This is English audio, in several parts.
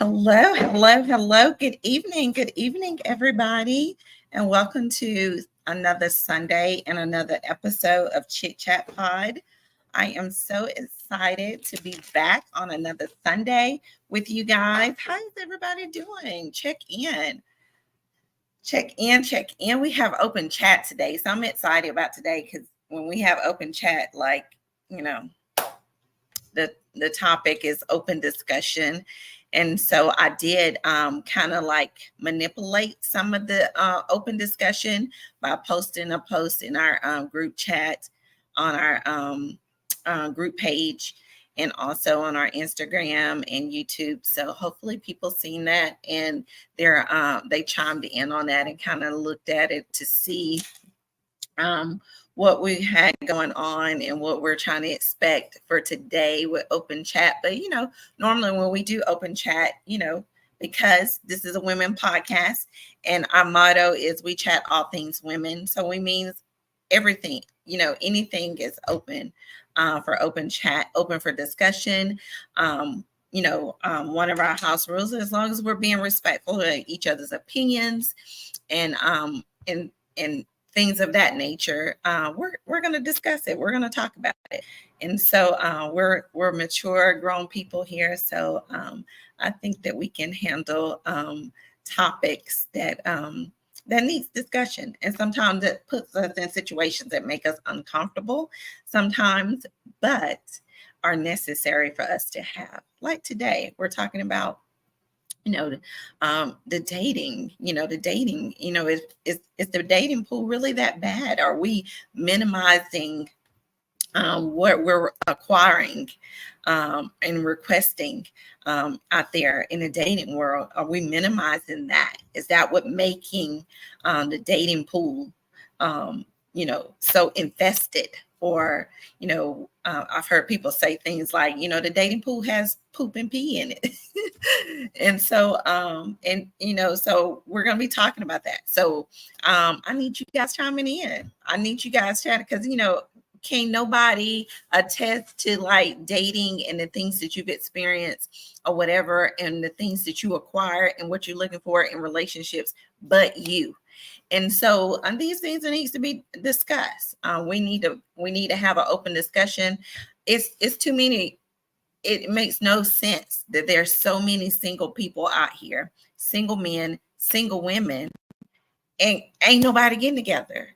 Hello, hello, hello. Good evening, everybody, and welcome to another Sunday and another episode of Chit Chat Pod. I am so excited to be back on another Sunday with you guys. How is everybody doing? Check in. We have open chat today, so I'm excited about today because when we have open chat, you know, the topic is open discussion, and so I did kind of like manipulate some of the open discussion by posting a post in our group chat on our group page and also on our Instagram and YouTube. So hopefully people seen that and they chimed in on that and kind of looked at it to see um, what we had going on and what we're trying to expect for today with open chat. But normally when we do open chat, because this is a women podcast and our motto is we chat all things women. So we means everything, anything is open for open chat, open for discussion. One of our house rules, as long as we're being respectful of each other's opinions and and things of that nature, we're going to discuss it. We're going to talk about it. And so we're mature, grown people here. So I think that we can handle topics that needs discussion. And sometimes it puts us in situations that make us uncomfortable sometimes, but are necessary for us to have. Like today, we're talking about the dating, is the dating pool really that bad? Are we minimizing what we're acquiring and requesting out there in the dating world? Are we minimizing that? Is that what making the dating pool so infested? Or I've heard people say things like, the dating pool has poop and pee in it. And so so we're going to be talking about that. So I need you guys chiming in. I need you guys chatting because can't nobody attest to like dating and the things that you've experienced or whatever, and the things that you acquire and what you're looking for in relationships but you. And so these things that needs to be discussed. We need to have an open discussion. It's too many. It makes no sense that there's so many single people out here, single men, single women, and ain't nobody getting together.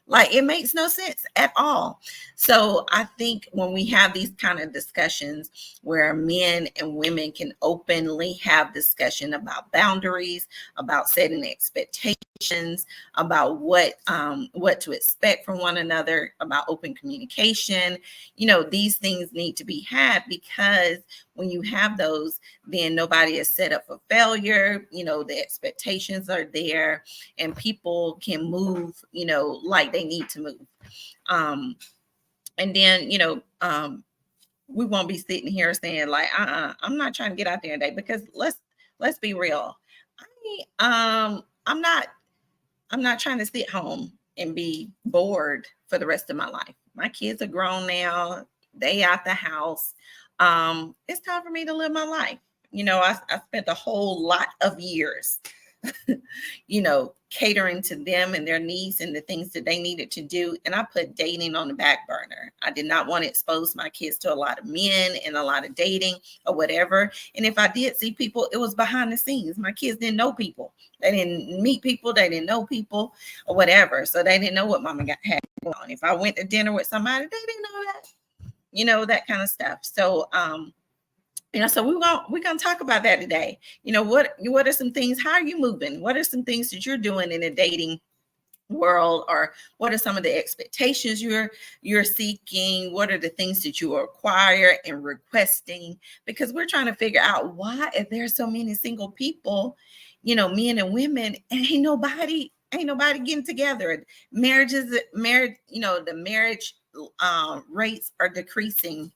Like, it makes no sense at all. So I think when we have these kind of discussions where men and women can openly have discussion about boundaries, about setting expectations, about what to expect from one another, about open communication, these things need to be had, because when you have those, then nobody is set up for failure. The expectations are there and people can move, like they need to move. And then, we won't be sitting here saying like, I'm not trying to get out there today, because let's be real. I'm not trying to sit home and be bored for the rest of my life. My kids are grown now. They out the house. It's time for me to live my life. I spent a whole lot of years catering to them and their needs and the things that they needed to do. And I put dating on the back burner. I did not want to expose my kids to a lot of men and a lot of dating or whatever. And if I did see people, it was behind the scenes. My kids didn't know people. They didn't meet people. They didn't know people or whatever. So they didn't know what mama had going on. If I went to dinner with somebody, they didn't know that, that kind of stuff. So, so we're gonna talk about that today. What are some things? How are you moving? What are some things that you're doing in a dating world, or what are some of the expectations you're seeking? What are the things that you acquire and requesting? Because we're trying to figure out why if there's so many single people, men and women, and ain't nobody getting together. The marriage rates are decreasing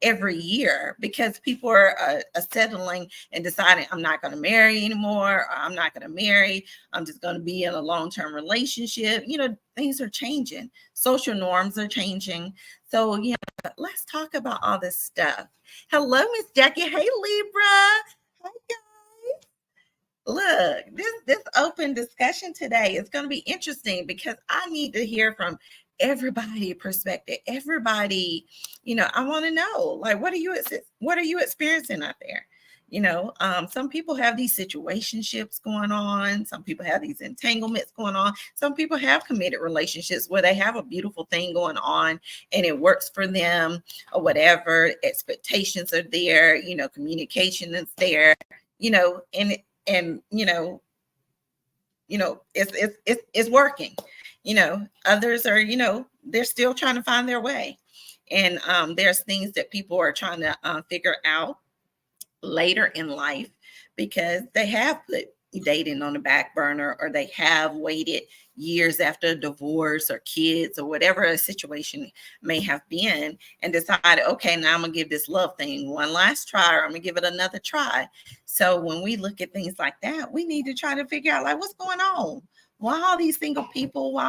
every year because people are settling and deciding, I'm not going to marry anymore, or I'm not going to marry, I'm just going to be in a long-term relationship. Things are changing, social norms are changing. So let's talk about all this stuff. Hello, Miss Jackie. Hey, Libra. Hi, Look, this open discussion today is going to be interesting because I need to hear from everybody perspective. Everybody, I want to know, like, what are you experiencing out there? Some people have these situationships going on. Some people have these entanglements going on. Some people have committed relationships where they have a beautiful thing going on and it works for them or whatever. Expectations are there, communication is there, and it's working. Others are, they're still trying to find their way. And there's things that people are trying to figure out later in life because they have put dating on the back burner, or they have waited years after a divorce or kids or whatever a situation may have been, and decided, okay, now I'm gonna give this love thing one last try, or I'm gonna give it another try. So when we look at things like that, we need to try to figure out, like, what's going on. Why all these single people, why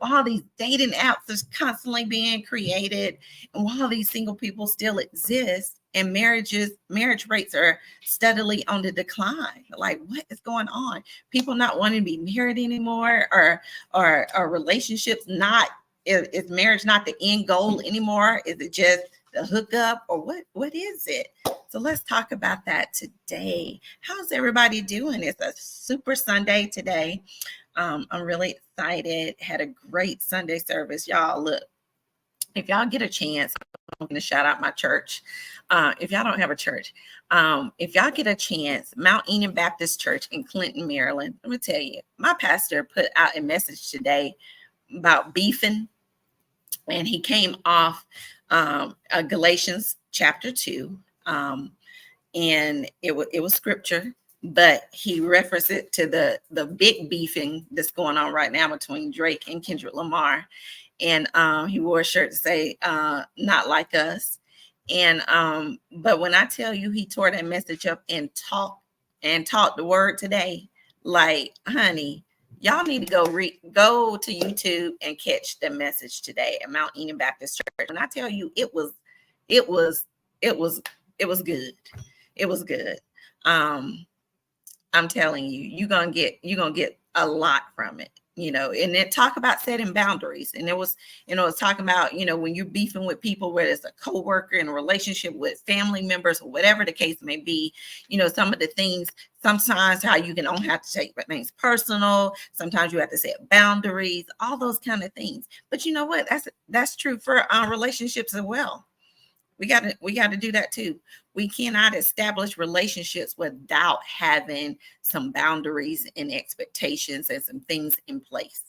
all these dating apps are constantly being created, and while these single people still exist, and marriage rates are steadily on the decline. Like, what is going on? People not wanting to be married anymore, or relationships not, is marriage not the end goal anymore? Is it just the hookup, or what is it? So let's talk about that today. How's everybody doing? It's a super Sunday today. I'm really excited. Had a great Sunday service. Y'all, look, if y'all get a chance, I'm going to shout out my church. If y'all don't have a church, if y'all get a chance, Mount Eden Baptist Church in Clinton, Maryland, let me tell you, my pastor put out a message today about beefing, and he came off Galatians chapter 2, and it was scripture, but he referenced it to the big beefing that's going on right now between Drake and Kendrick Lamar. And he wore a shirt to say, not like us. And but when I tell you, he tore that message up and taught the word today, like, honey, y'all need to go to YouTube and catch the message today at Mount Eden Baptist Church. When I tell you, it was good. It was good. I'm telling you, you're gonna get a lot from it. And then talk about setting boundaries. And it was talking about, when you're beefing with people, whether it's a coworker, in a relationship with family members, or whatever the case may be, some of the things, sometimes how you don't have to take things personal. Sometimes you have to set boundaries, all those kind of things. But you know what? That's true for relationships as well. We got to do that too. We cannot establish relationships without having some boundaries and expectations and some things in place.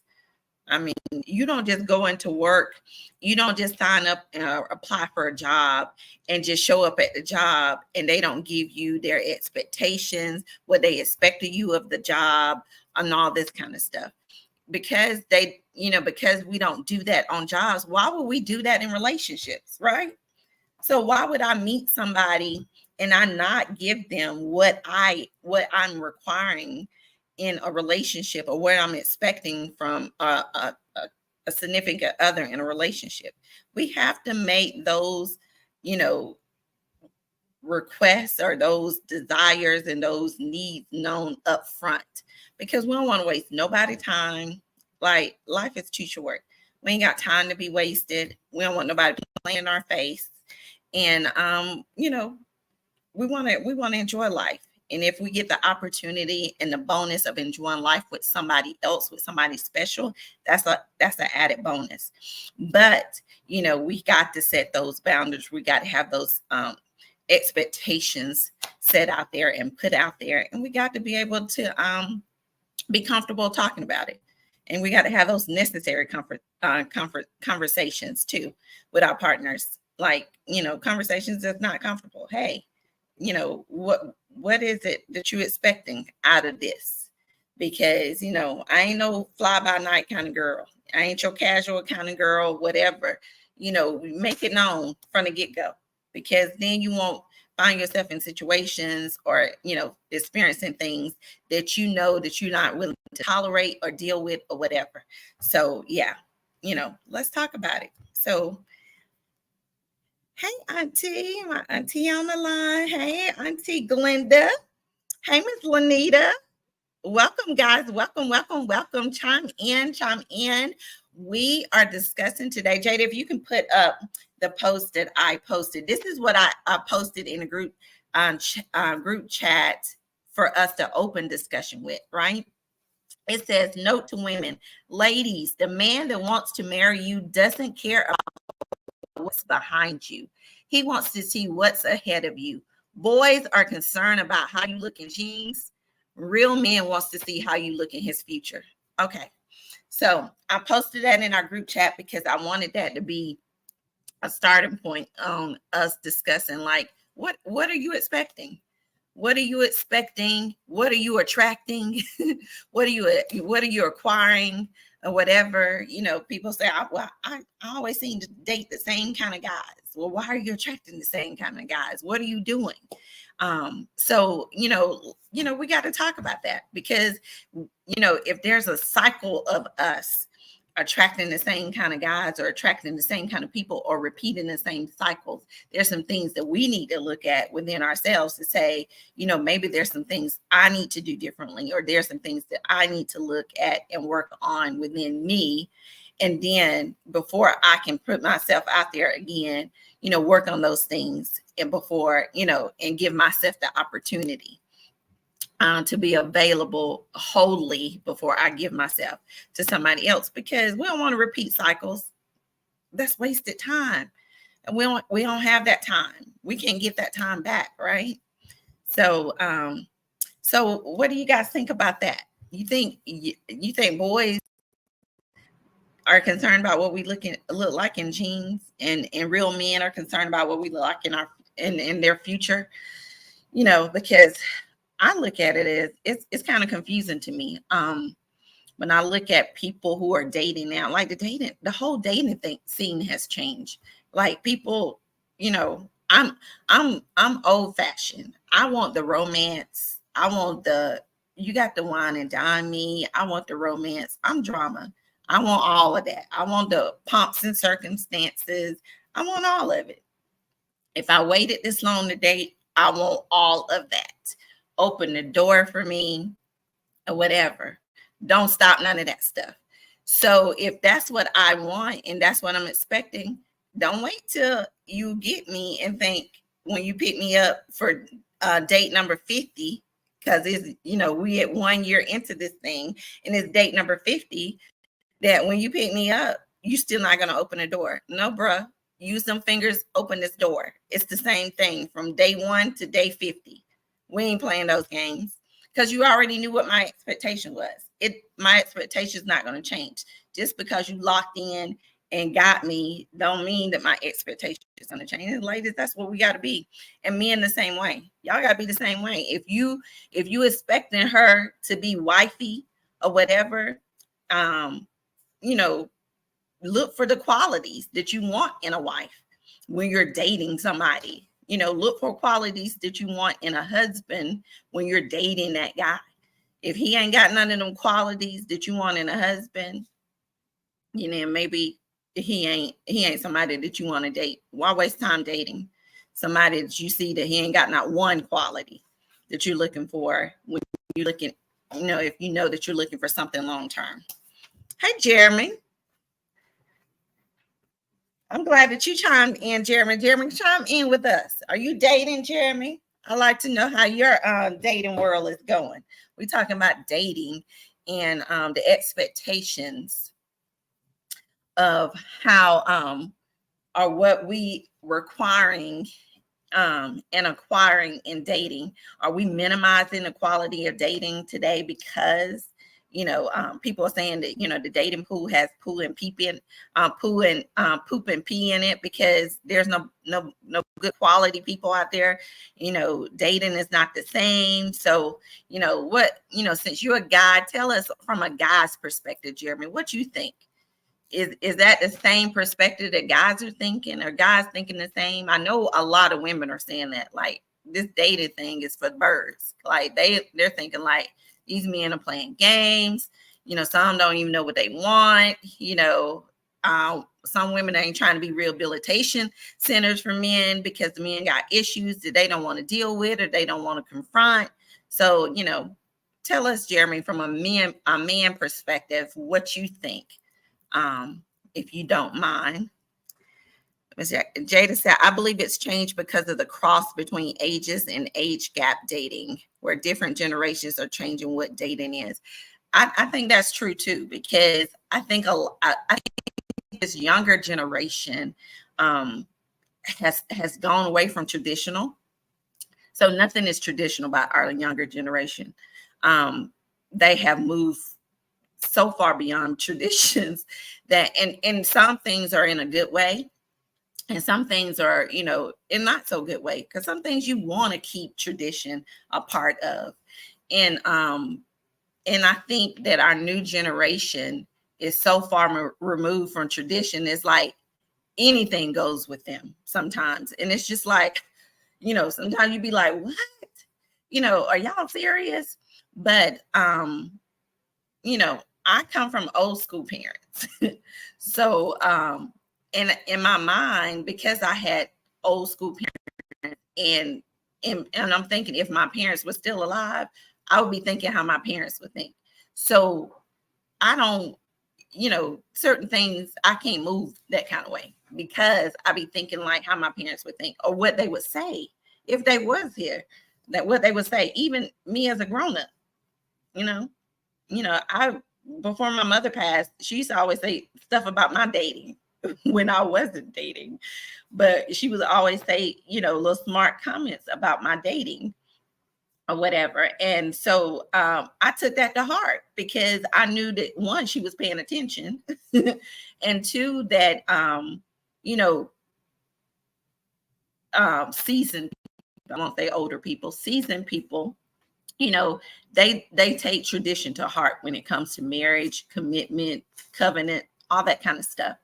I mean, you don't just go into work. You don't just sign up and apply for a job and just show up at the job, and they don't give you their expectations, what they expect of you of the job, and all this kind of stuff. Because because we don't do that on jobs, why would we do that in relationships, right? So why would I meet somebody and I not give them what I'm requiring in a relationship, or what I'm expecting from a significant other in a relationship? We have to make those, requests, or those desires and those needs known up front, because we don't want to waste nobody time. Like, life is too short. We ain't got time to be wasted. We don't want nobody playing in our face. And we want to enjoy life. And if we get the opportunity and the bonus of enjoying life with somebody else, with somebody special, that's an added bonus. But we got to set those boundaries. We got to have those expectations set out there and put out there, and we got to be able to be comfortable talking about it. And we got to have those necessary conversations too with our partners. Like, conversations that's not comfortable. Hey, what is it that you're expecting out of this? Because, I ain't no fly by night kind of girl. I ain't your casual kind of girl, whatever. Make it known from the get-go, because then you won't find yourself in situations, or, experiencing things that that you're not willing to tolerate or deal with, or whatever. So yeah, let's talk about it. So, hey, Auntie, my auntie on the line. Hey, Auntie Glenda. Hey, Miss Lanita. Welcome, guys. Welcome, welcome, welcome. Chime in, chime in. We are discussing today. Jada, if you can put up the post that I posted. This is what I posted in a group chat for us to open discussion with, right? It says, note to women, ladies, the man that wants to marry you doesn't care about what's behind you. He wants to see what's ahead of you. Boys are concerned about how you look in jeans. Real men wants to see how you look in his future. Okay. So I posted that in our group chat because I wanted that to be a starting point on us discussing, like, what are you expecting? What are you expecting? What are you attracting? what are you acquiring? Or whatever, people say, I always seem to date the same kind of guys. Well, why are you attracting the same kind of guys? What are you doing? So we got to talk about that, because if there's a cycle of us attracting the same kind of guys or attracting the same kind of people or repeating the same cycles, there's some things that we need to look at within ourselves to say, maybe there's some things I need to do differently, or there's some things that I need to look at and work on within me. And then before I can put myself out there again, work on those things, and before, and give myself the opportunity to be available wholly before I give myself to somebody else, because we don't want to repeat cycles. That's wasted time. And we don't have that time. We can't get that time back, right? So what do you guys think about that? You think boys are concerned about what we look like in jeans, and real men are concerned about what we look like in their future? Because I look at it as it's kind of confusing to me. When I look at people who are dating now, like the whole dating scene has changed. Like people, I'm old fashioned. I want the romance. I want you got the wine and dine me. I want the romance. I'm drama. I want all of that. I want the pomps and circumstances. I want all of it. If I waited this long to date, I want all of that. Open the door for me or whatever. Don't stop none of that stuff. So if that's what I want and that's what I'm expecting, don't wait till you get me and think when you pick me up for date number 50, because it's, we at 1 year into this thing and it's date number 50, that when you pick me up, you still not going to open the door. No, bruh. Use them fingers, open this door. It's the same thing from day 1 to day 50. We ain't playing those games, because you already knew what my expectation was. My expectation is not going to change. Just because you locked in and got me don't mean that my expectation is going to change. And ladies, that's what we got to be. And men the same way. Y'all got to be the same way. If you expecting her to be wifey or whatever, look for the qualities that you want in a wife when you're dating somebody. Look for qualities that you want in a husband when you're dating that guy. If he ain't got none of them qualities that you want in a husband, maybe he ain't somebody that you want to date. Why waste time dating somebody that you see that he ain't got not one quality that you're looking for when you're looking, if you know that you're looking for something long term. Hey, Jeremy. I'm glad that you chimed in, Jeremy. Jeremy, chime in with us. Are you dating, Jeremy? I'd like to know how your dating world is going. We're talking about dating and the expectations of how or what we requiring and acquiring in dating. Are we minimizing the quality of dating today because people are saying that the dating pool has poo and poop and pee in it, because there's no good quality people out there. Dating is not the same. So since you're a guy, tell us from a guy's perspective, Jeremy, what you think. Is that the same perspective that guys are thinking? Are guys thinking the same? I know a lot of women are saying that, like, this dating thing is for birds. Like they're thinking like these men are playing games. Some don't even know what they want. Some women ain't trying to be rehabilitation centers for men because the men got issues that they don't want to deal with or they don't want to confront. So, tell us, Jeremy, from a man perspective, what you think, if you don't mind. Jada said, I believe it's changed because of the cross between ages and age gap dating, where different generations are changing what dating is. I think that's true too, because I think this younger generation has gone away from traditional. So nothing is traditional about our younger generation. They have moved so far beyond traditions that, and some things are in a good way, and some things are, in not so good way, because some things you want to keep tradition a part of. And I think that our new generation is so far removed from tradition. It's like anything goes with them sometimes. And it's just like, sometimes you be like, what? Are y'all serious? But, I come from old school parents. So, in my mind, because I had old school parents, and I'm thinking, if my parents were still alive, I would be thinking how my parents would think. So I don't, certain things I can't move that kind of way, because I be thinking like how my parents would think, or what they would say if they was here, that what they would say, even me as a grown up, I, before my mother passed, she used to always say stuff about my dating when I wasn't dating, but she would always say, little smart comments about my dating or whatever. And so I took that to heart, because I knew that, one, she was paying attention, and two, that seasoned, I won't say older people, seasoned people, they take tradition to heart when it comes to marriage, commitment, covenant, all that kind of stuff.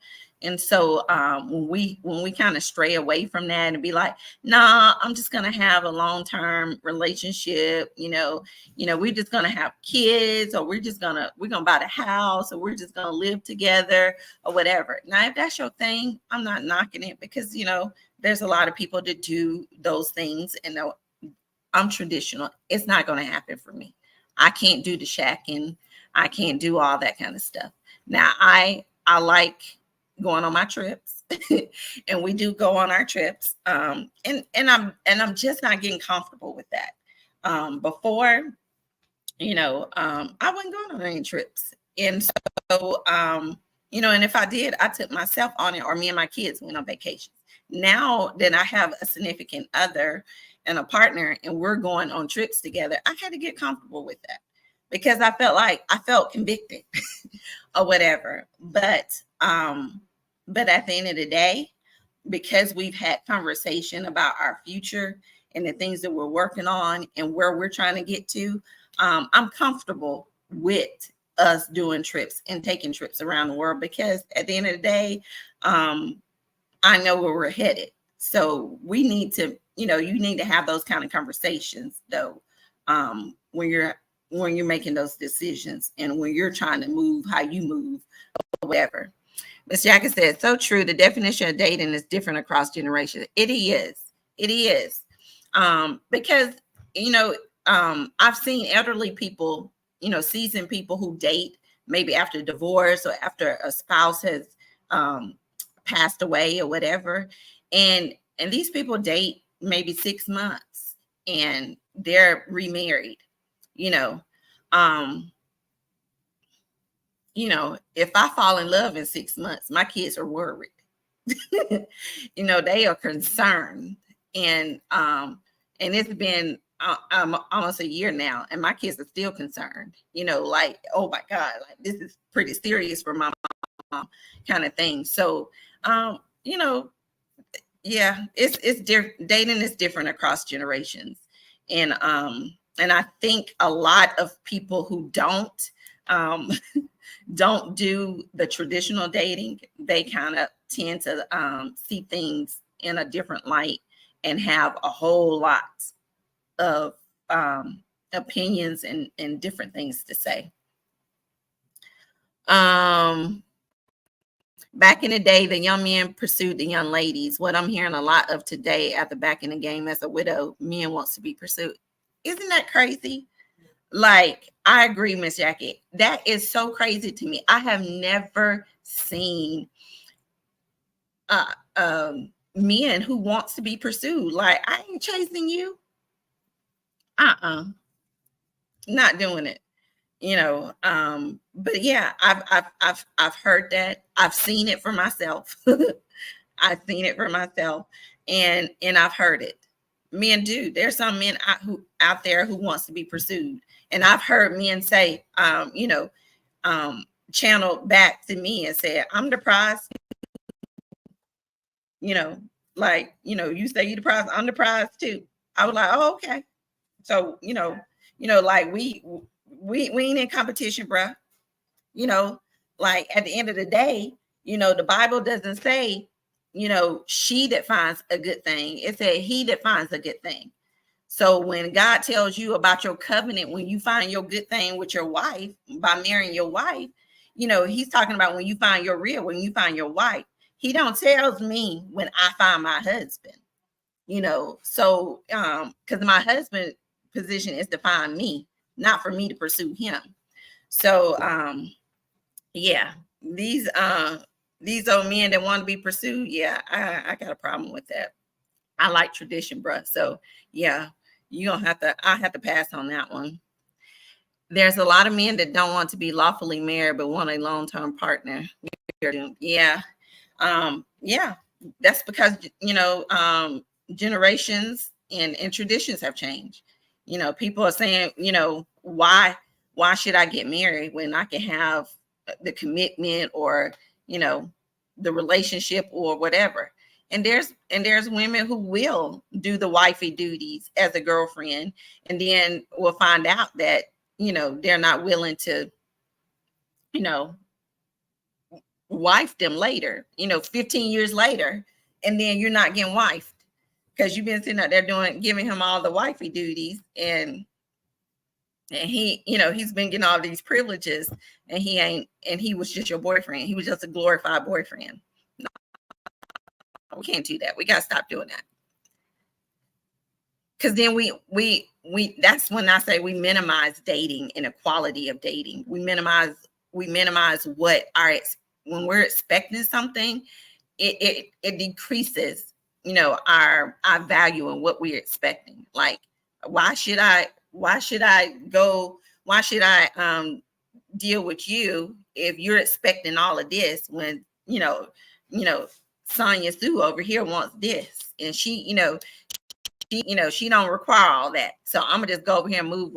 And so when we kind of stray away from that and be like, nah, I'm just gonna have a long-term relationship, we're just gonna have kids, or we're gonna buy the house, or we're just gonna live together, or whatever. Now, if that's your thing, I'm not knocking it, because there's a lot of people that do those things, and I'm traditional. It's not going to happen for me. I can't do the shacking. I can't do all that kind of stuff. Now, I like going on my trips, and we do go on our trips. And I'm just not getting comfortable with that. Before, I wasn't going on any trips, and so and if I did, I took myself on it, or me and my kids went on vacations. Now that I have a significant other and a partner, and we're going on trips together, I had to get comfortable with that, because I felt convicted or whatever. But at the end of the day, because we've had conversation about our future and the things that we're working on and where we're trying to get to, I'm comfortable with us doing trips and taking trips around the world, because at the end of the day, I know where we're headed. So we need to, you need to have those kind of conversations, though, when you're making those decisions, and when you're trying to move how you move, or whatever. Ms. Jackie said, so true. The definition of dating is different across generations. It is. Because, I've seen elderly people, seasoned people who date maybe after divorce, or after a spouse has passed away or whatever. And these people date maybe 6 months and they're remarried, if I fall in love in 6 months, my kids are worried. They are concerned. And it's been almost a year now, and my kids are still concerned, like, oh my God, like, this is pretty serious for my mom, kind of thing. So, yeah, it's dating is different across generations. And I think a lot of people who don't do the traditional dating, they kind of tend to see things in a different light and have a whole lot of opinions and different things to say. Back in the day, the young men pursued the young ladies. What I'm hearing a lot of today, after back in the game as a widow, men wants to be pursued. Isn't that crazy? Like, I agree, Miss Jackie. That is so crazy to me. I have never seen men who wants to be pursued. Like, I ain't chasing you. Not doing it. But yeah, I've heard that. I've seen it for myself. I've seen it for myself, and I've heard it. Men do. There's some men out there who wants to be pursued, and I've heard men say, channel back to me and say, "I'm the prize." You say you the prize, I'm the prize too. I was like, oh, okay. So, like we ain't in competition, bruh. Like at the end of the day, the Bible doesn't say, she that finds a good thing. It said he that finds a good thing. So when God tells you about your covenant, when you find your good thing with your wife by marrying your wife, he's talking about when you find your real, when you find your wife. He don't tells me when I find my husband, so because my husband position is to find me, not for me to pursue him. So yeah, these old men that want to be pursued, yeah, I got a problem with that. I like tradition, bruh. So yeah, I have to pass on that one. There's a lot of men that don't want to be lawfully married but want a long-term partner. Yeah. Yeah, that's because generations and traditions have changed. People are saying, why should I get married when I can have the commitment or the relationship or whatever? And there's women who will do the wifey duties as a girlfriend, and then we'll find out that they're not willing to wife them later, 15 years later, and then you're not getting wifed because you've been sitting out there giving him all the wifey duties, and he's been getting all these privileges, and he was just your boyfriend. He was just a glorified boyfriend. No, we can't do that. We got to stop doing that. Because then we that's when I say we minimize dating and the quality of dating. We minimize what when we're expecting something, it decreases, our value and what we're expecting. Like, why should I deal with you if you're expecting all of this when Sonia Sue over here wants this, and she don't require all that. So I'm gonna just go over here and move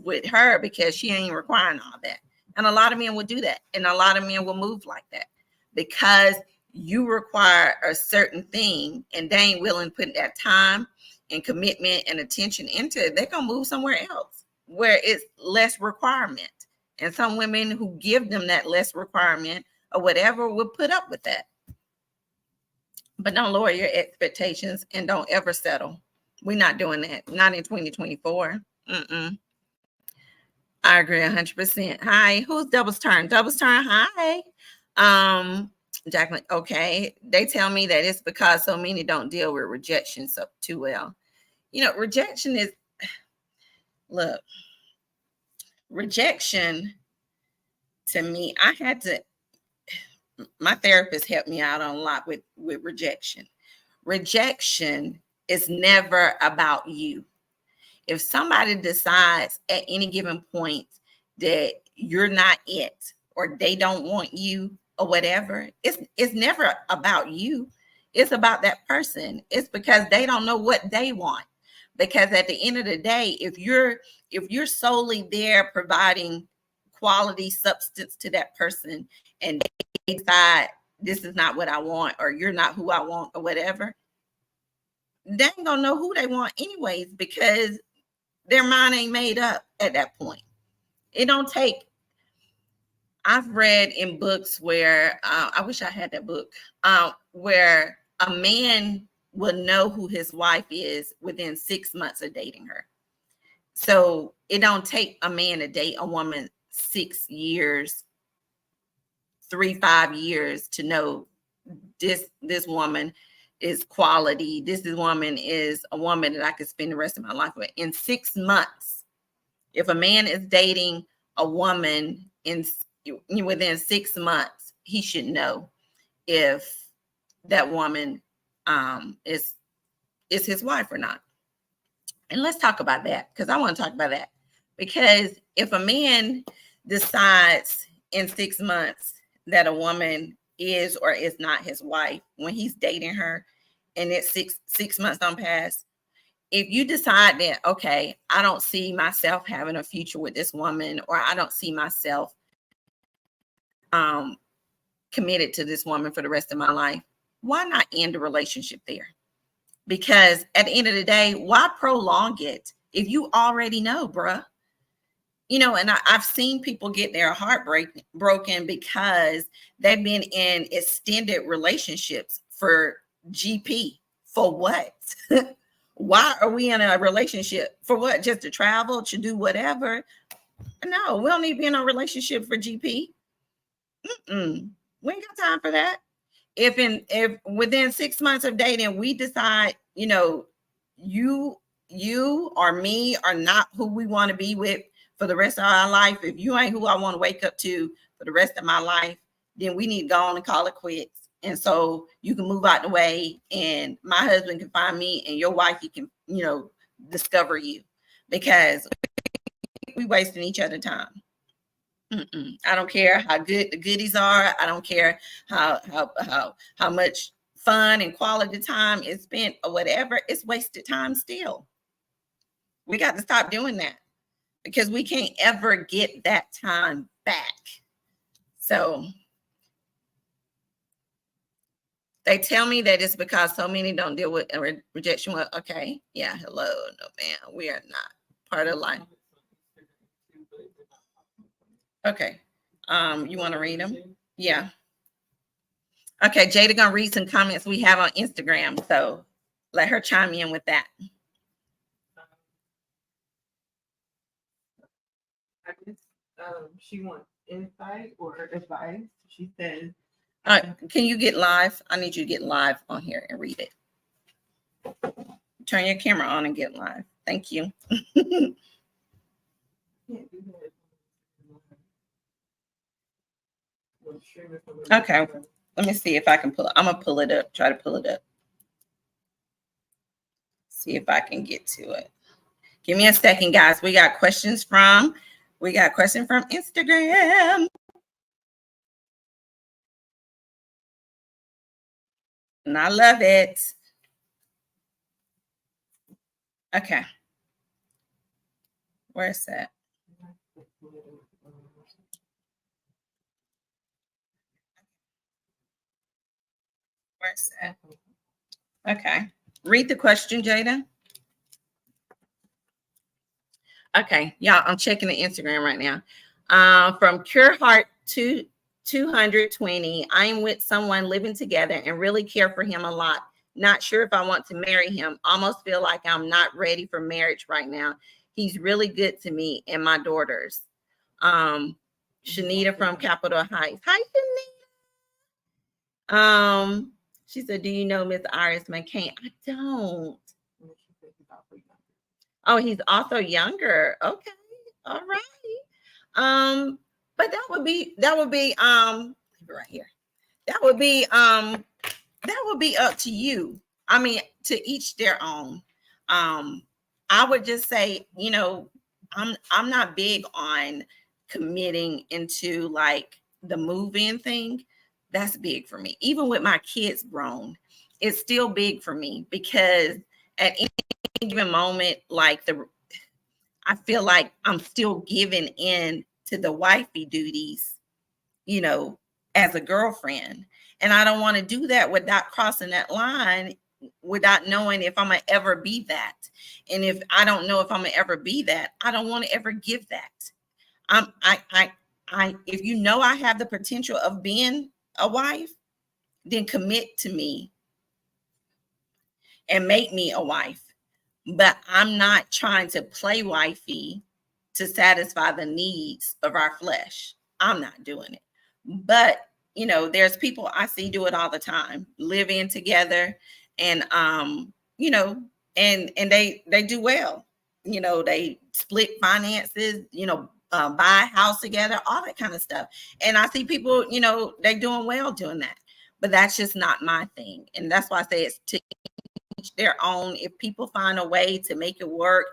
with her because she ain't requiring all that. And a lot of men will do that. And a lot of men will move like that because you require a certain thing and they ain't willing to put that time and commitment and attention into it. They're going to move somewhere else where it's less requirement. And some women who give them that less requirement or whatever will put up with that. But don't lower your expectations and don't ever settle. We're not doing that. Not in 2024. I agree 100%. Hi, who's Double's Turn? Double's Turn, hi. Jacqueline, okay. They tell me that it's because so many don't deal with rejection too well. Rejection is, look, rejection to me, my therapist helped me out on a lot with rejection. Rejection is never about you. If somebody decides at any given point that you're not it or they don't want you or whatever, it's never about you. It's about that person. It's because they don't know what they want. Because at the end of the day, if you're solely there providing quality substance to that person and they decide this is not what I want or you're not who I want or whatever, they ain't gonna know who they want anyways because their mind ain't made up at that point. It don't take. I've read in books where I wish I had that book where a man will know who his wife is within 6 months of dating her. So it don't take a man to date a woman 6 years, 3-5 years to know this woman is quality. This woman is a woman that I could spend the rest of my life with. In 6 months, if a man is dating a woman within 6 months, he should know if that woman is his wife or not. And let's talk about that, because I want to talk about that. Because if a man decides in 6 months that a woman is or is not his wife when he's dating her, and it's six months don't pass, if you decide that, okay, I don't see myself having a future with this woman, or I don't see myself committed to this woman for the rest of my life, why not end the relationship there? Because at the end of the day, why prolong it if you already know, bruh? You know, and I've seen people get their heart broken because they've been in extended relationships for GP. For what? Why are we in a relationship? For what? Just to travel, to do whatever? No, we don't need to be in a relationship for GP. We ain't got time for that. If within 6 months of dating, we decide, you know, you or me are not who we want to be with for the rest of our life. If you ain't who I want to wake up to for the rest of my life, then we need to go on and call it quits. And so you can move out the way, and my husband can find me, and your wife, you can, you know, discover you, because we wasting each other time. I don't care how good the goodies are. I don't care how much fun and quality time is spent or whatever. It's wasted time still. We got to stop doing that, because we can't ever get that time back. So they tell me that it's because so many don't deal with rejection. Well, okay, yeah, hello, no ma'am, we are not part of life. Okay, you want to read them? Yeah. Okay, Jada gonna read some comments we have on Instagram, so let her chime in with that. I guess she wants insight or advice. She says, all right, can you get live? I need you to get live on here and read it. Turn your camera on and get live. Thank you. Okay, let me see if I can pull it. I'm gonna pull it up, try to pull it up. See if I can get to it. Give me a second, guys. We got questions from Instagram. And I love it. Okay. Where's that? Where's that? Okay. Read the question, Jada. Okay. Y'all, I'm checking the Instagram right now. From Cure Heart 220. I'm with someone living together and really care for him a lot. Not sure if I want to marry him. Almost feel like I'm not ready for marriage right now. He's really good to me and my daughters. Shanita from Capitol Heights. Hi, Shanita. She said, do you know Miss Iris McCain? I don't. Oh, he's also younger. Okay. All right. But that would be right here. That would be up to you. I mean, to each their own. I would just say, you know, I'm not big on committing into like the move-in thing. That's big for me. Even with my kids grown, it's still big for me, because at any given moment, like I feel like I'm still giving in to the wifey duties, you know, as a girlfriend. And I don't want to do that without crossing that line, without knowing if I'm going to ever be that. And if I don't know if I'm going to ever be that, I don't want to ever give that. If you know I have the potential of being a wife, then commit to me and make me a wife. But I'm not trying to play wifey to satisfy the needs of our flesh. I'm not doing it. But, you know, there's people I see do it all the time, live in together. and you know, and they do well. You know, they split finances, you know, buy a house together, all that kind of stuff. And I see people, you know, they doing well doing that. But that's just not my thing. And that's why I say it's to each their own. If people find a way to make it work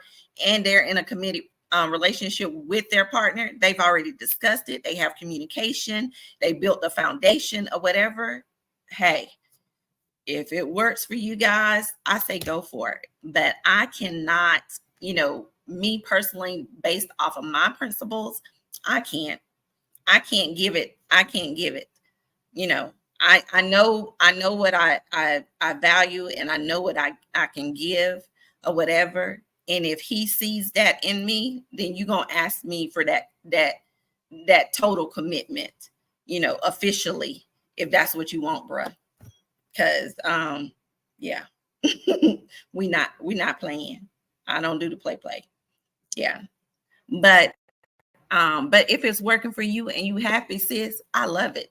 and they're in a committed relationship with their partner, they've already discussed it, they have communication, they built the foundation or whatever. Hey, if it works for you guys, I say go for it. But I cannot, you know, me personally, based off of my principles, I can't. I can't give it. You know, I know what I value, and I know what I can give or whatever. And if he sees that in me, then you're gonna ask me for that total commitment, you know, officially, if that's what you want, bruh. Cause yeah. we not playing. I don't do the play. Yeah. But if it's working for you and you happy, sis, I love it.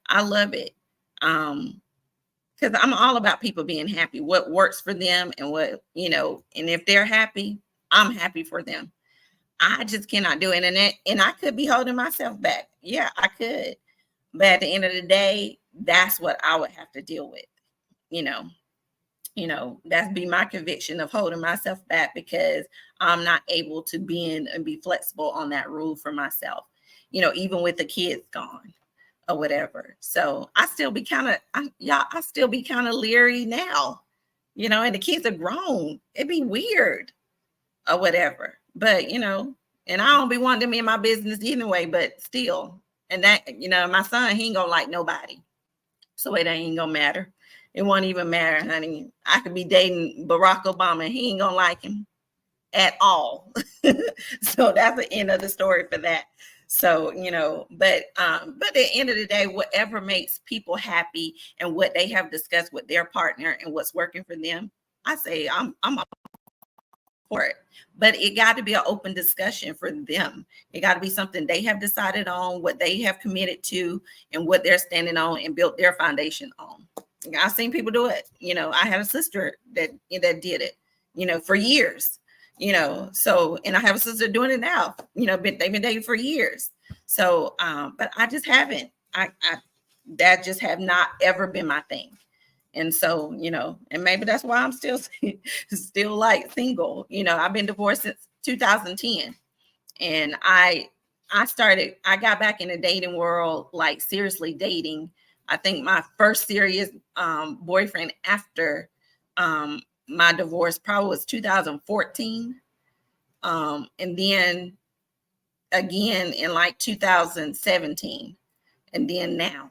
I love it. Because I'm all about people being happy, what works for them and what, you know, and if they're happy, I'm happy for them. I just cannot do it. And I could be holding myself back. Yeah, I could. But at the end of the day, that's what I would have to deal with, you know. That's be my conviction of holding myself back because I'm not able to bend and be flexible on that rule for myself, you know, even with the kids gone or whatever. So I still be kind of, I still be kind of leery now, you know, and the kids are grown. It'd be weird or whatever. But, you know, and I don't be wanting them in my business anyway, but still. And that, you know, my son, he ain't gonna like nobody. So it ain't gonna matter. It won't even matter, honey. I could be dating Barack Obama. He ain't gonna like him at all. So that's the end of the story for that. So, you know, but at the end of the day, whatever makes people happy and what they have discussed with their partner and what's working for them, I say I'm up for it. But it got to be an open discussion for them. It got to be something they have decided on, what they have committed to, and what they're standing on and built their foundation on. I've seen people do it. You know, I had a sister that did it, you know, for years, you know, so, and I have a sister doing it now, you know, they've been dating for years. So, but I just haven't, that just have not ever been my thing. And so, you know, and maybe that's why I'm still like single. You know, I've been divorced since 2010. And I got back in the dating world, like seriously dating. I think my first serious boyfriend after my divorce probably was 2014. And then again in like 2017. And then now.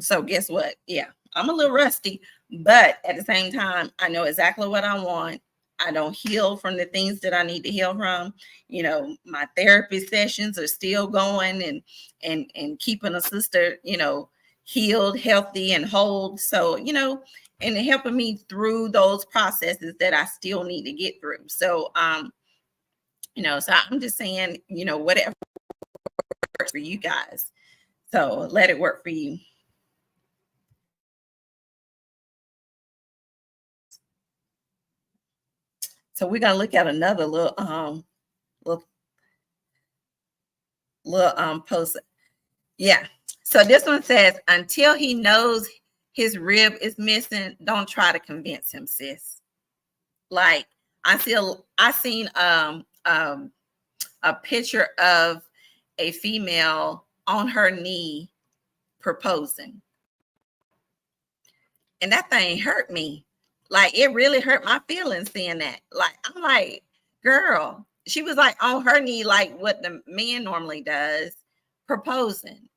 So guess what? Yeah, I'm a little rusty, but at the same time, I know exactly what I want. I don't heal from the things that I need to heal from. You know, my therapy sessions are still going and keeping a sister, you know, healed, healthy, and whole. So, you know, and helping me through those processes that I still need to get through. So, you know, so I'm just saying, you know, whatever works for you guys. So let it work for you. So we're gonna look at another little post. Yeah. So this one says, until he knows his rib is missing, don't try to convince him, sis. Like I seen a picture of a female on her knee proposing. And that thing hurt me. Like it really hurt my feelings seeing that. Like I'm like, girl, she was like on her knee, like what the man normally does, proposing.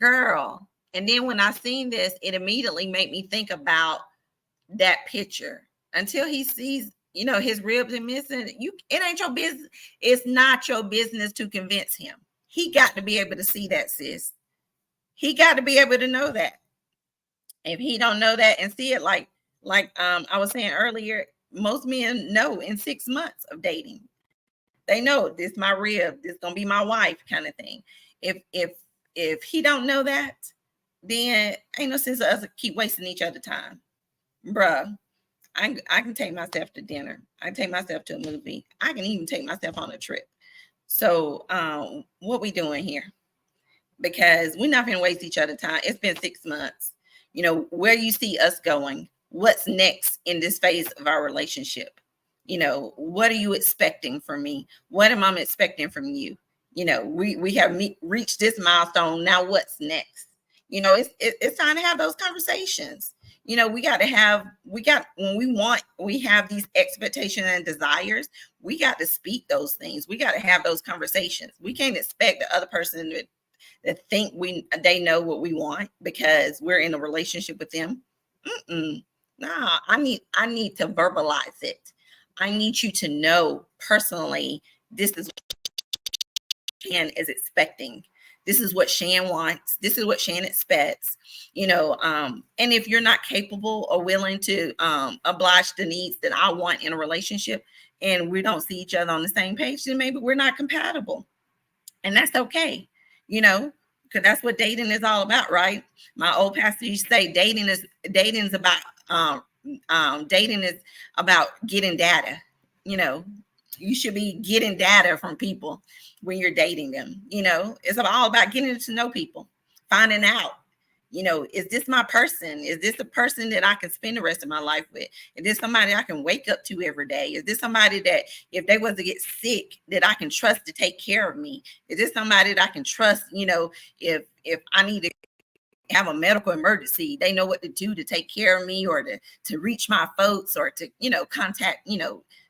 Girl. And then when I seen this, it immediately made me think about that picture. Until he sees, you know, his ribs are missing, it ain't your business. It's not your business to convince him. He got to be able to see that, sis. He got to be able to know that. If he don't know that and see it, like I was saying earlier, most men know in 6 months of dating. They know this my rib, this gonna be my wife, kind of thing. If he don't know that, then ain't no sense of us keep wasting each other time. bruh, I can take myself to dinner. I can take myself to a movie. I can even take myself on a trip. So what we doing here? Because we're not going to waste each other time. It's been 6 months. Where you see us going, what's next in this phase of our relationship? What are you expecting from me? What am I expecting from you? We have reached this milestone. Now what's next? It's time to have those conversations. When we have these expectations and desires, we got to speak those things. We got to have those conversations. We can't expect the other person to think they know what we want because we're in a relationship with them. Nah, I need to verbalize it. I need you to know personally, this is what Shan is expecting. This is what Shan wants. This is what Shan expects. And if you're not capable or willing to oblige the needs that I want in a relationship, and we don't see each other on the same page, then maybe we're not compatible. And that's okay, because that's what dating is all about, right? My old pastor used to say dating is about getting data. You should be getting data from people when you're dating them. It's all about getting to know people, finding out, is this my person? Is this a person that I can spend the rest of my life with? Is this somebody I can wake up to every day? Is this somebody that if they was to get sick, that I can trust to take care of me? Is this somebody that I can trust, if I need to have a medical emergency, they know what to do to take care of me, or to reach my folks, or to, contact,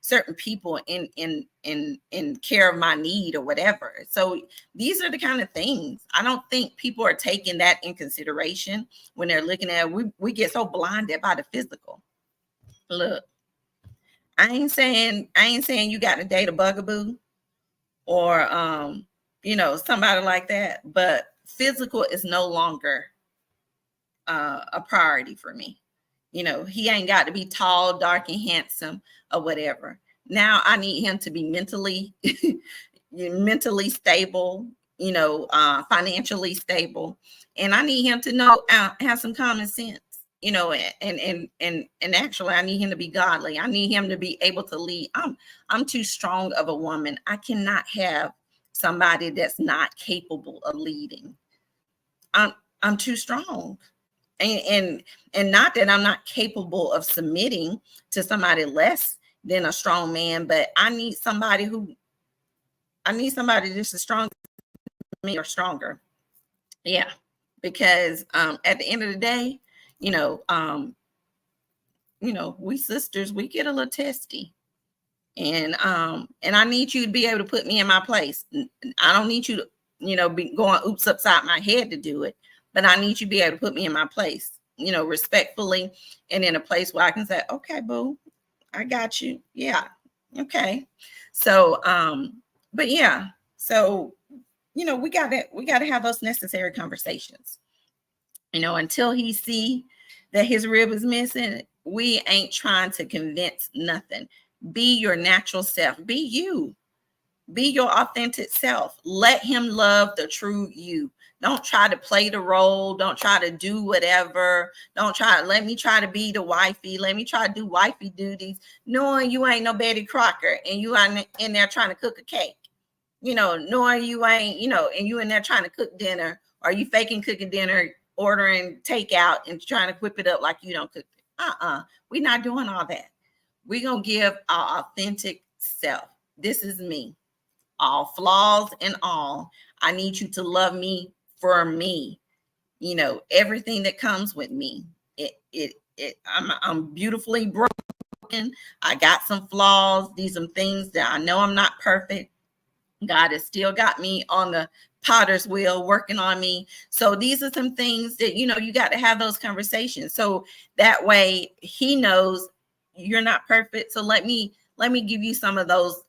certain people in care of my need or whatever. So these are the kind of things. I don't think people are taking that in consideration when they're looking at, we get so blinded by the physical. Look, I ain't saying you got to date a bugaboo or, somebody like that, but physical is no longer a priority for me. He ain't got to be tall, dark, and handsome or whatever. Now I need him to be mentally stable, financially stable, and I need him to know have some common sense, and actually I need him to be godly. I need him to be able to lead. I'm too strong of a woman. I cannot have somebody that's not capable of leading. I'm too strong. And not that I'm not capable of submitting to somebody less than a strong man, but I need somebody just as strong as me or stronger. Yeah, because at the end of the day, we sisters, we get a little testy, and I need you to be able to put me in my place. I don't need you to be going oops upside my head to do it. But I need you to be able to put me in my place, respectfully, and in a place where I can say, okay, boo, I got you. Yeah. Okay. So, but yeah, so, we gotta have those necessary conversations, until he see that his rib is missing. We ain't trying to convince nothing. Be your natural self. Be you. Be your authentic self. Let him love the true you. Don't try to play the role. Don't try to do whatever. Let me try to be the wifey. Let me try to do wifey duties, knowing you ain't no Betty Crocker and you are in there trying to cook a cake, knowing you ain't, and you in there trying to cook dinner, or you faking cooking dinner, ordering takeout and trying to whip it up like you don't cook it. We're not doing all that. We're going to give our authentic self. This is me. All flaws and all. I need you to love me for me. Everything that comes with me. I'm beautifully broken. I got some flaws. These are things that I know I'm not perfect. God has still got me on the potter's wheel working on me. So these are some things that, you got to have those conversations. So that way he knows you're not perfect. So let me give you some of those,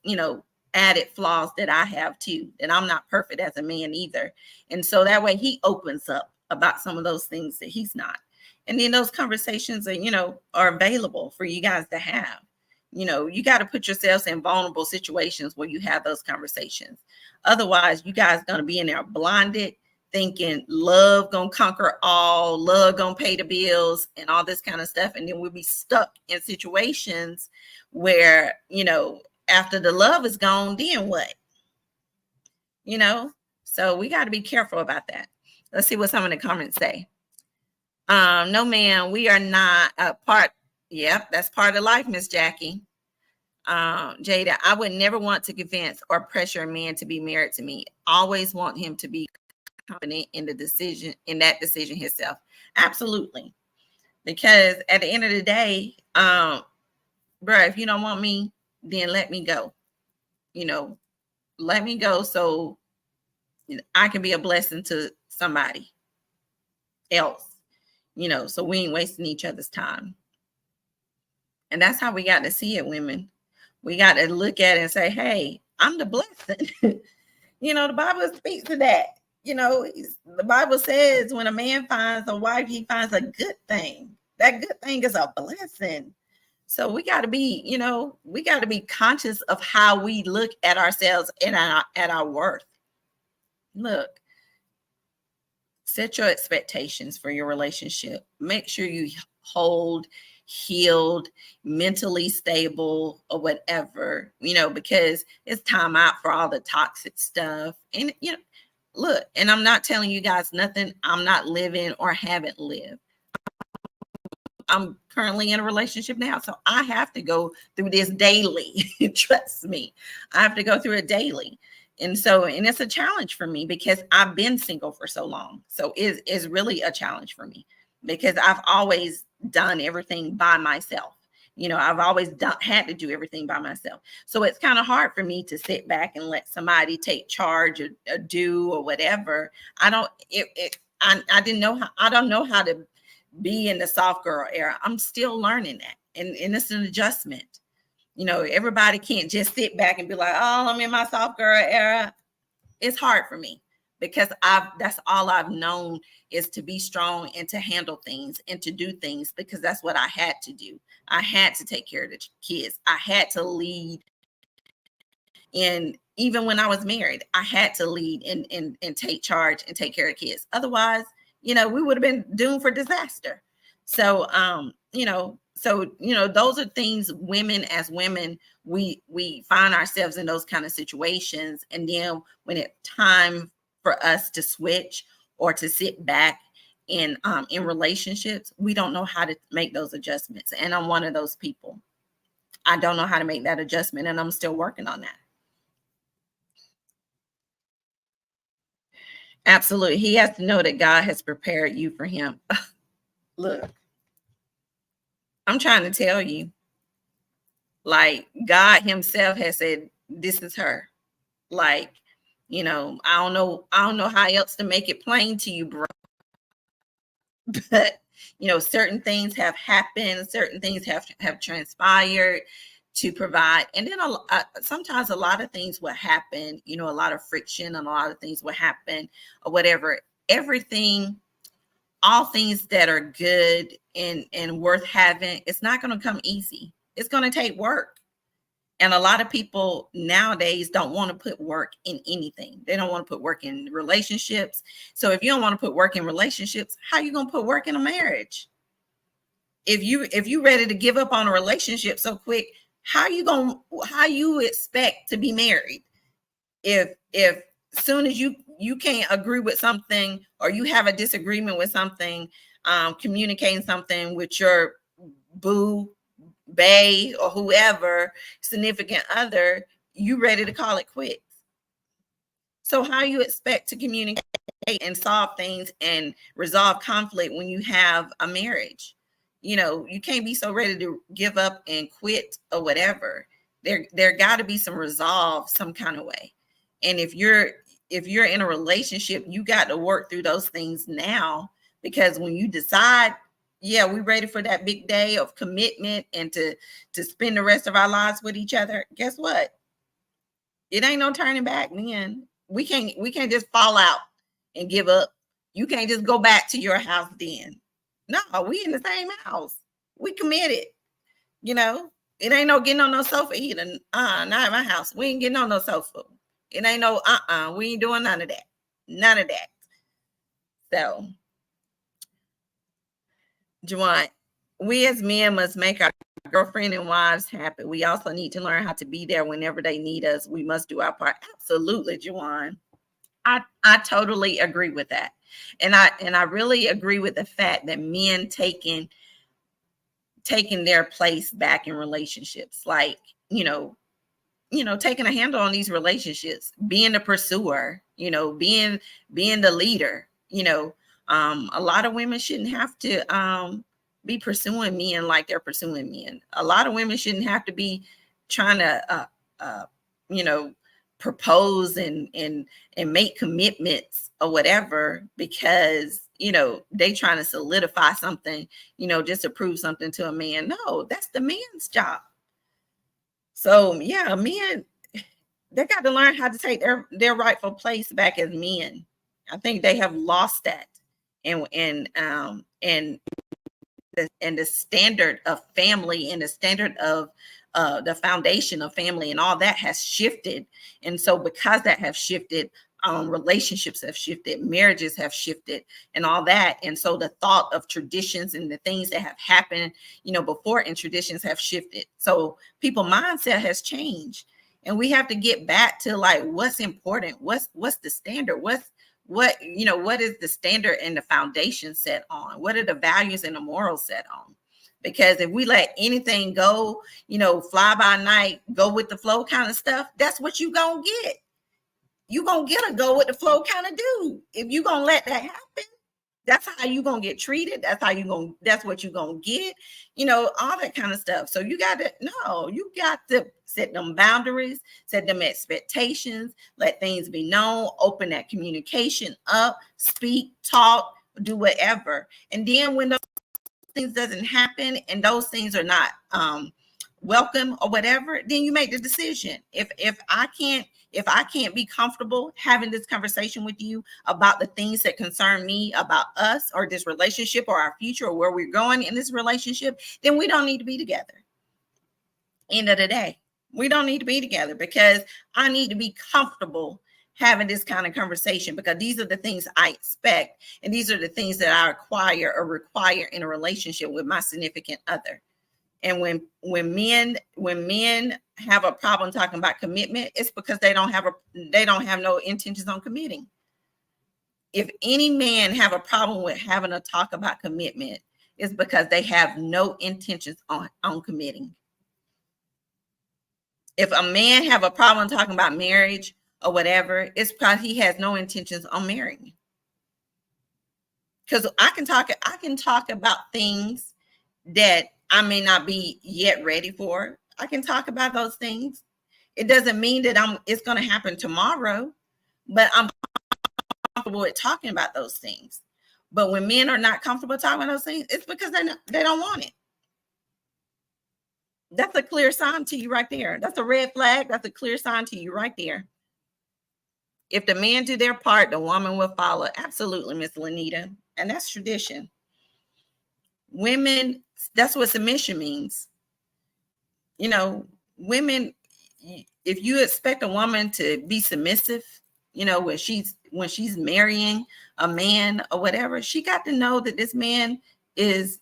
added flaws that I have too, that I'm not perfect as a man either. And so that way he opens up about some of those things that he's not. And then those conversations are available for you guys to have. You got to put yourselves in vulnerable situations where you have those conversations. Otherwise, you guys are going to be in there blinded, thinking love gonna conquer all, love gonna pay the bills and all this kind of stuff. And then we'll be stuck in situations where, after the love is gone, then what? So we got to be careful about that. Let's see what some of the comments say. No, man, we are not a part. Yep, that's part of life, Miss Jackie. Jada, I would never want to convince or pressure a man to be married to me. Always want him to be confident in that decision himself. Absolutely. Because at the end of the day, bro, if you don't want me, then let me go. Let me go so I can be a blessing to somebody else, so we ain't wasting each other's time. And that's how we got to see it, women. We got to look at it and say, hey, I'm the blessing. The Bible speaks to that. The Bible says when a man finds a wife, he finds a good thing. That good thing is a blessing. So we got to be, we got to be conscious of how we look at ourselves and at our worth. Look, set your expectations for your relationship. Make sure you hold, healed, mentally stable, or whatever, because it's time out for all the toxic stuff. And, look, and I'm not telling you guys nothing I'm not living or haven't lived. I'm currently in a relationship now, so I have to go through this daily. Trust me, I have to go through it daily. And it's a challenge for me because I've been single for so long. So it's really a challenge for me because I've always done everything by myself. I've always had to do everything by myself. So it's kind of hard for me to sit back and let somebody take charge or do or whatever. I don't know how to be in the soft girl era. I'm still learning that. And it's an adjustment. Everybody can't just sit back and be like, oh, I'm in my soft girl era. It's hard for me because that's all I've known is to be strong and to handle things and to do things because that's what I had to do. I had to take care of the kids. I had to lead. And even when I was married, I had to lead and take charge and take care of kids. Otherwise, we would have been doomed for disaster. So, those are things as women, we find ourselves in those kind of situations. And then when it's time for us to switch or to sit back in relationships, we don't know how to make those adjustments. And I'm one of those people. I don't know how to make that adjustment, and I'm still working on that. Absolutely. He has to know that God has prepared you for him. Look, I'm trying to tell you, like God himself has said, this is her. Like, I don't know how else to make it plain to you, bro. But, certain things have happened, certain things have transpired to provide. And then sometimes a lot of things will happen, a lot of friction and a lot of things will happen or whatever. Everything, all things that are good and worth having, it's not going to come easy. It's going to take work. And a lot of people nowadays don't want to put work in anything. They don't want to put work in relationships. So if you don't want to put work in relationships, how are you going to put work in a marriage? If you ready to give up on a relationship so quick, how you expect to be married? If soon as you can't agree with something or you have a disagreement with something, communicating something with your boo, bae, or whoever, significant other, you ready to call it quits. So how you expect to communicate and solve things and resolve conflict when you have a marriage? You can't be so ready to give up and quit or whatever. There got to be some resolve some kind of way. And if you're in a relationship, you got to work through those things now, because when you decide, yeah, we're ready for that big day of commitment and to spend the rest of our lives with each other, guess what? It ain't no turning back, man. We can't just fall out and give up. You can't just go back to your house then. No, we in the same house. We committed. It ain't no getting on no sofa either. Not in my house. We ain't getting on no sofa. It ain't no we ain't doing none of that. None of that. So, Juwan, we as men must make our girlfriend and wives happy. We also need to learn how to be there whenever they need us. We must do our part. Absolutely, Juwan. I totally agree with that. And I really agree with the fact that men taking their place back in relationships. Like, taking a handle on these relationships, being the pursuer, being the leader. A lot of women shouldn't have to be pursuing men like they're pursuing men. A lot of women shouldn't have to be trying to you know propose and make commitments or whatever, because they trying to solidify something, just to prove something to a man. No, that's the man's job. So yeah, men, they got to learn how to take their rightful place back as men. I think they have lost that. And the standard of family and the standard of the foundation of family and all that has shifted. And so because that has shifted, relationships have shifted, marriages have shifted, and all that. And so the thought of traditions and the things that have happened, before, and traditions have shifted. So people's mindset has changed, and we have to get back to like what's important, what's the standard, what is the standard and the foundation set on, what are the values and the morals set on. Because if we let anything go, fly by night, go with the flow kind of stuff, that's what you gonna get. You gonna get a go with the flow kind of dude. If you gonna let that happen, that's how you gonna get treated. That's what you gonna get, all that kind of stuff. So you got to set them boundaries, set them expectations, let things be known, open that communication up, speak, talk, do whatever. And then when those things doesn't happen and those things are not welcome or whatever, then you make the decision. If I can't be comfortable having this conversation with you about the things that concern me, about us or this relationship or our future or where we're going in this relationship, then we don't need to be together. End of the day, we don't need to be together, because I need to be comfortable having this kind of conversation, because these are the things I expect, and these are the things that I require in a relationship with my significant other. And when men have a problem talking about commitment, it's because they don't have no intentions on committing. If any man have a problem with having a talk about commitment, it's because they have no intentions on committing. If a man have a problem talking about marriage or whatever, it's because he has no intentions on marrying. Because I can talk about things that I may not be yet ready for. I can talk about those things. It doesn't mean that it's going to happen tomorrow, but I'm comfortable with talking about those things. But when men are not comfortable talking about those things, it's because they don't want it. That's a clear sign to you right there. That's a red flag. That's a clear sign to you right there. If the man do their part, the woman will follow. Absolutely, Miss Lanita. And that's tradition. Women, that's what submission means. Women, if you expect a woman to be submissive, when she's marrying a man or whatever, she got to know that this man is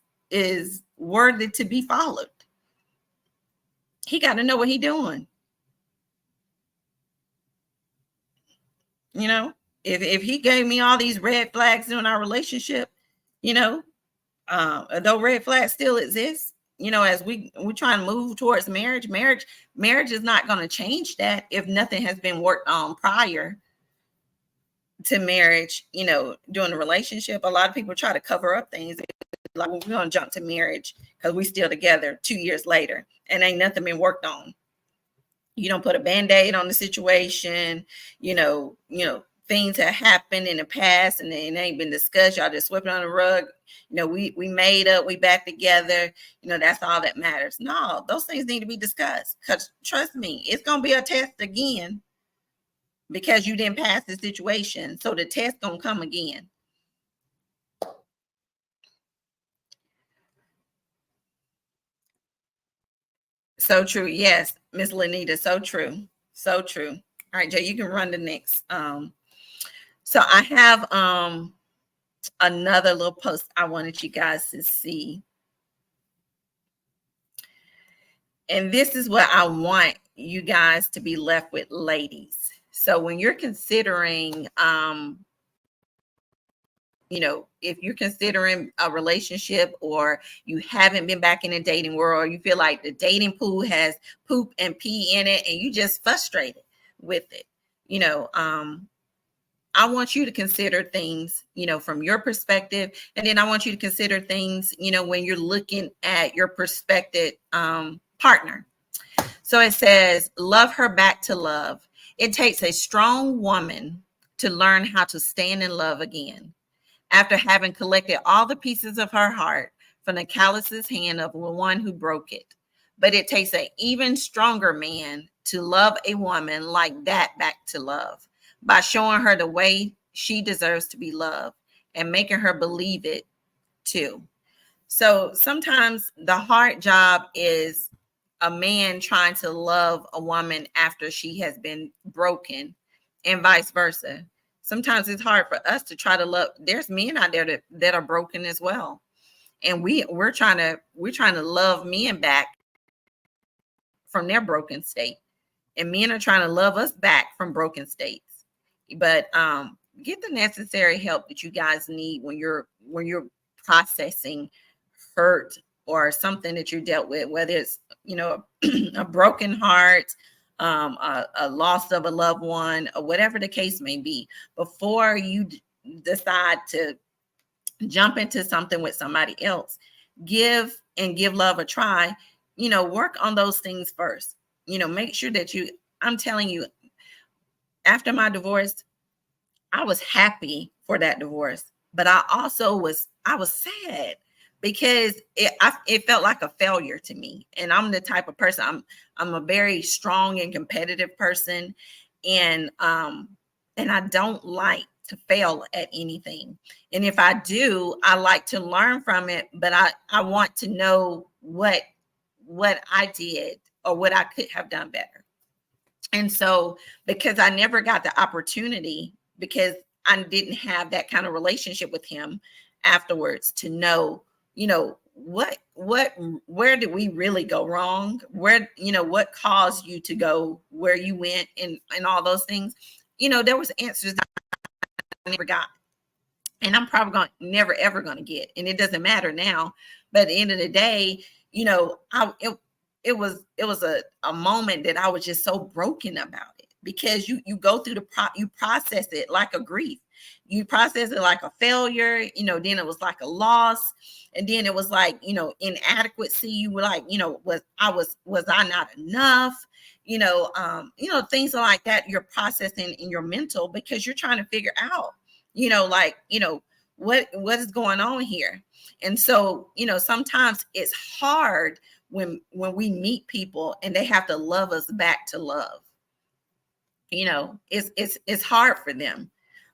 worthy to be followed. He got to know what he's doing. If he gave me all these red flags in our relationship, though red flags still exist, as we try and move towards marriage is not going to change that if nothing has been worked on prior to marriage. During the relationship, a lot of people try to cover up things, like, well, we're going to jump to marriage because we still together 2 years later and ain't nothing been worked on. You don't put a band-aid on the situation. Things have happened in the past and it ain't been discussed. Y'all just swept it on the rug. We made up, we back together. That's all that matters. No, those things need to be discussed, because trust me, it's going to be a test again, because you didn't pass the situation. So the test going to come again. So true. Yes, Miss Lanita. So true. So true. All right, Jay, you can run the next. So I have another little post I wanted you guys to see. And this is what I want you guys to be left with, ladies. So when you're considering, if you're considering a relationship, or you haven't been back in the dating world, or you feel like the dating pool has poop and pee in it and you just frustrated with it, I want you to consider things, from your perspective. And then I want you to consider things, when you're looking at your prospective partner. So it says, love her back to love. It takes a strong woman to learn how to stand in love again, after having collected all the pieces of her heart from the calloused hand of the one who broke it. But it takes an even stronger man to love a woman like that back to love, by showing her the way she deserves to be loved and making her believe it too. So sometimes the hard job is a man trying to love a woman after she has been broken, and vice versa. Sometimes it's hard for us to try to love. There's men out there that are broken as well. And we're trying to love men back from their broken state. And men are trying to love us back from broken states. But get the necessary help that you guys need when you're processing hurt or something that you dealt with, whether it's a broken heart, a loss of a loved one, or whatever the case may be. Before you decide to jump into something with somebody else, give love a try. Work on those things first. Make sure that I'm telling you, after my divorce, I was happy for that divorce, but I was sad, because it felt like a failure to me. And I'm the type of person, I'm a very strong and competitive person. And I don't like to fail at anything. And if I do, I like to learn from it, but I want to know what I did or what I could have done better. And so, because I never got the opportunity, because I didn't have that kind of relationship with him afterwards, to know, where did we really go wrong? Where, what caused you to go where you went, and all those things. There was answers that I never got. And I'm probably never ever going to get. And it doesn't matter now. But at the end of the day, it was a moment that I was just so broken about it, because you go through you process it like a grief. You process it like a failure, then it was like a loss. And then it was like, inadequacy. You were like, was I not enough? Things like that you're processing in your mental, because you're trying to figure out, what is going on here. And so, sometimes it's hard when we meet people and they have to love us back to love. It's hard for them.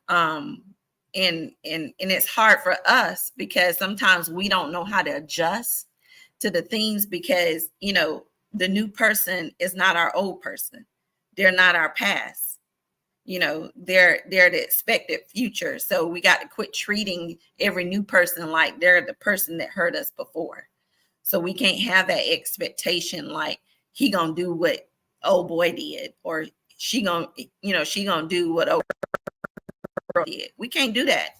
And it's hard for us, because sometimes we don't know how to adjust to the things, because, the new person is not our old person. They're not our past. They're the expected future. So we got to quit treating every new person like they're the person that hurt us before. So we can't have that expectation like he gonna do what old boy did, or she gonna do what old girl did. We can't do that.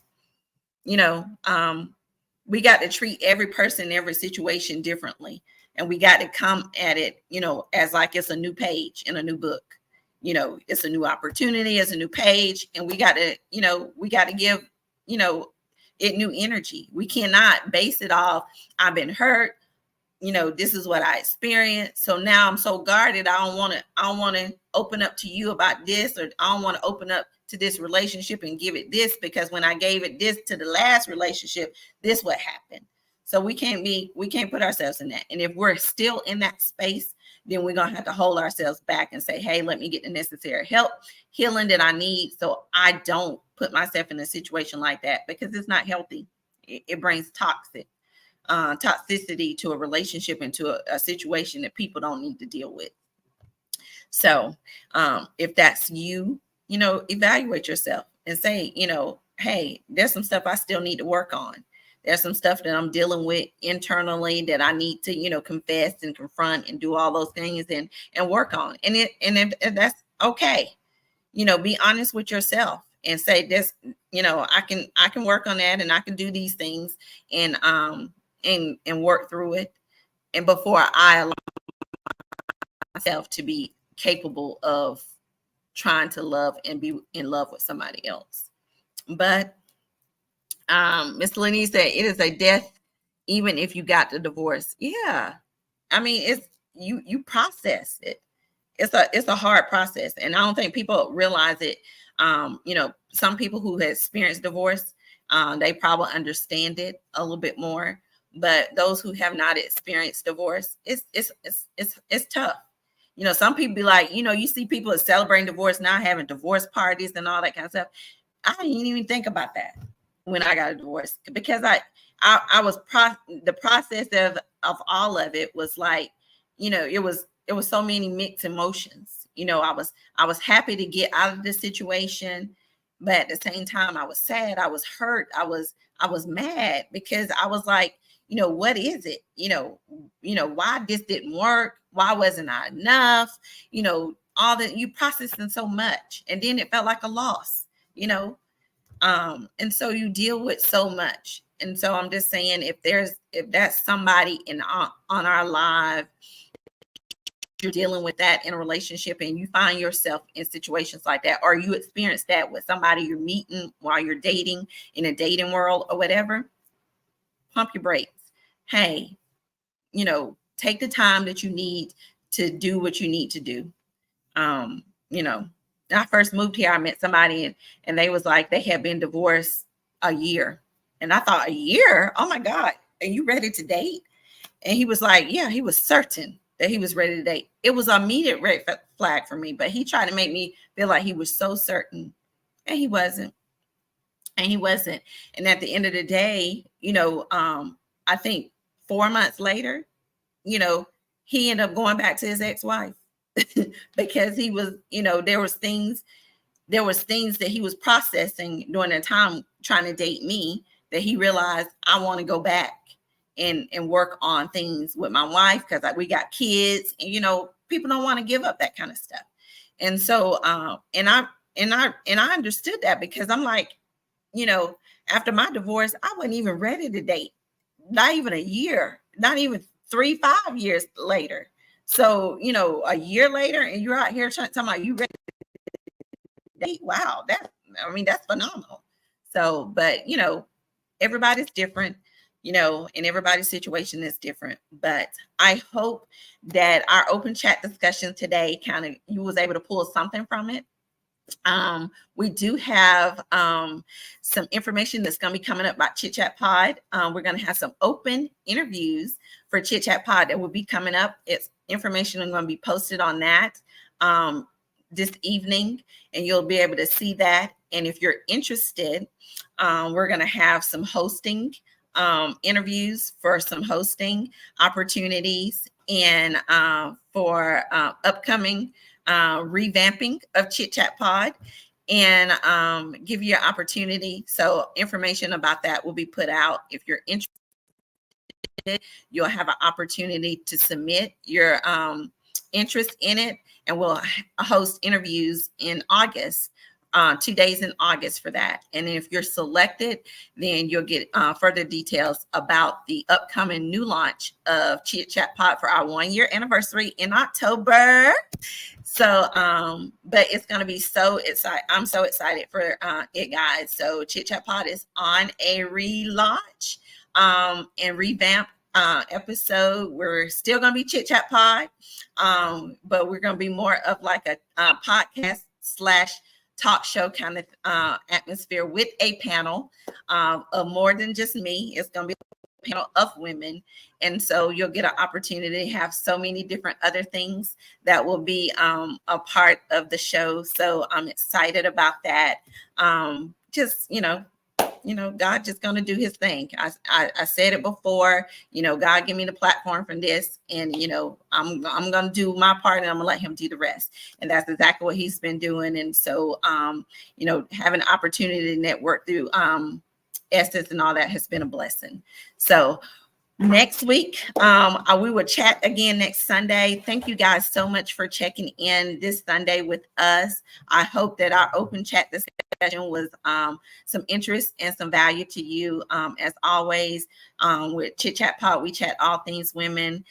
We got to treat every person, every situation differently. And we got to come at it, as like it's a new page in a new book. It's a new opportunity, it's a new page. And we got to give, it new energy. We cannot base it off, I've been hurt. This is what I experienced. So now I'm so guarded. I don't want to open up to you about this, or I don't want to open up to this relationship and give it this, because when I gave it this to the last relationship, this what happened. So we can't put ourselves in that. And if we're still in that space, then we're going to have to hold ourselves back and say, hey, let me get the necessary help, healing that I need, so I don't put myself in a situation like that, because it's not healthy. It brings toxicity to a relationship and to a situation that people don't need to deal with. So if that's you, evaluate yourself and say, hey, there's some stuff I still need to work on. There's some stuff that I'm dealing with internally that I need to, confess and confront and do all those things and work on. And that's okay. Be honest with yourself and say this, I can work on that, and I can do these things, and work through it. And before I allow myself to be capable of trying to love and be in love with somebody else. But Miss Lenny said it is a death even if you got the divorce. Yeah. I mean, it's you process it. It's a hard process, and I don't think people realize it. Some people who have experienced divorce, they probably understand it a little bit more. But those who have not experienced divorce, it's tough. Some people be like, you see people celebrating divorce now, having divorce parties and all that kind of stuff. I didn't even think about that when I got a divorce, because I was the process of all of it was like, it was so many mixed emotions. I was happy to get out of the situation, but at the same time I was sad, I was hurt, I was mad, because I was like, what is it? Why this didn't work? Why wasn't I enough? All that, you processing so much, and then it felt like a loss, and so you deal with so much. And so I'm just saying, if that's somebody on our live, you're dealing with that in a relationship, and you find yourself in situations like that, or you experience that with somebody you're meeting while you're dating in a dating world or whatever, pump your brakes. Hey, take the time that you need to do what you need to do. When I first moved here, I met somebody, and they was like, they had been divorced a year. And I thought, a year? Oh my God, are you ready to date? And he was like, yeah, he was certain that he was ready to date. It was an immediate red flag for me, but he tried to make me feel like he was so certain, and he wasn't. And at the end of the day, I think 4 months later, he ended up going back to his ex-wife because he was, there was things that he was processing during that time trying to date me, that he realized I want to go back and work on things with my wife, because we got kids, and people don't want to give up that kind of stuff. And so and I understood that, because I'm like, after my divorce, I wasn't even ready to date, not even a year, not even 3-5 years later. So a year later, and you're out here talking about you ready to date. Wow, that's phenomenal. So, but everybody's different, and everybody's situation is different. But I hope that our open chat discussion today you was able to pull something from it. We do have some information that's going to be coming up about Chit Chat Pod. We're going to have some open interviews for Chit Chat Pod that will be coming up. It's information going to be posted on that this evening, and you'll be able to see that. And if you're interested, we're going to have some hosting interviews for some hosting opportunities, and for upcoming revamping of Chit Chat Pod, and give you an opportunity. So information about that will be put out. If you're interested, you'll have an opportunity to submit your interest in it, and we'll host interviews in August, 2 days in August for that. And if you're selected, then you'll get further details about the upcoming new launch of Chit Chat Pod for our 1-year anniversary in October. So, but it's going to be so exciting. I'm so excited for it, guys. So Chit Chat Pod is on a relaunch and revamp episode. We're still going to be Chit Chat Pod, but we're going to be more of like a podcast / talk show kind of atmosphere, with a panel of more than just me. It's going to be a panel of women. And so you'll get an opportunity to have so many different other things that will be a part of the show. So I'm excited about that. Just, God just going to do his thing. I said it before, God give me the platform from this, and, I'm going to do my part, and I'm going to let him do the rest. And that's exactly what he's been doing. And so, having an opportunity to network through Essence and all that has been a blessing. So next week, we will chat again next Sunday. Thank you guys so much for checking in this Sunday with us. I hope that our open chat discussion was some interest and some value to you. As always, with Chit Chat Pod, we chat all things women.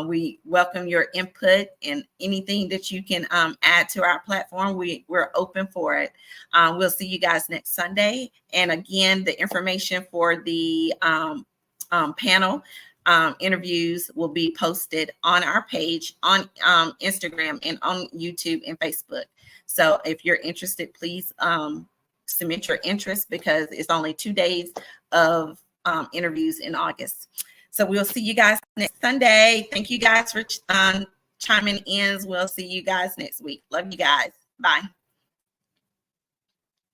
We welcome your input and anything that you can add to our platform. We're open for it. We'll see you guys next Sunday. And again, the information for the panel interviews will be posted on our page on Instagram and on YouTube and Facebook. So if you're interested, please submit your interest, because it's only 2 days of interviews in August. So we'll see you guys next Sunday. Thank you guys for chiming in. We'll see you guys next week. Love you guys. Bye.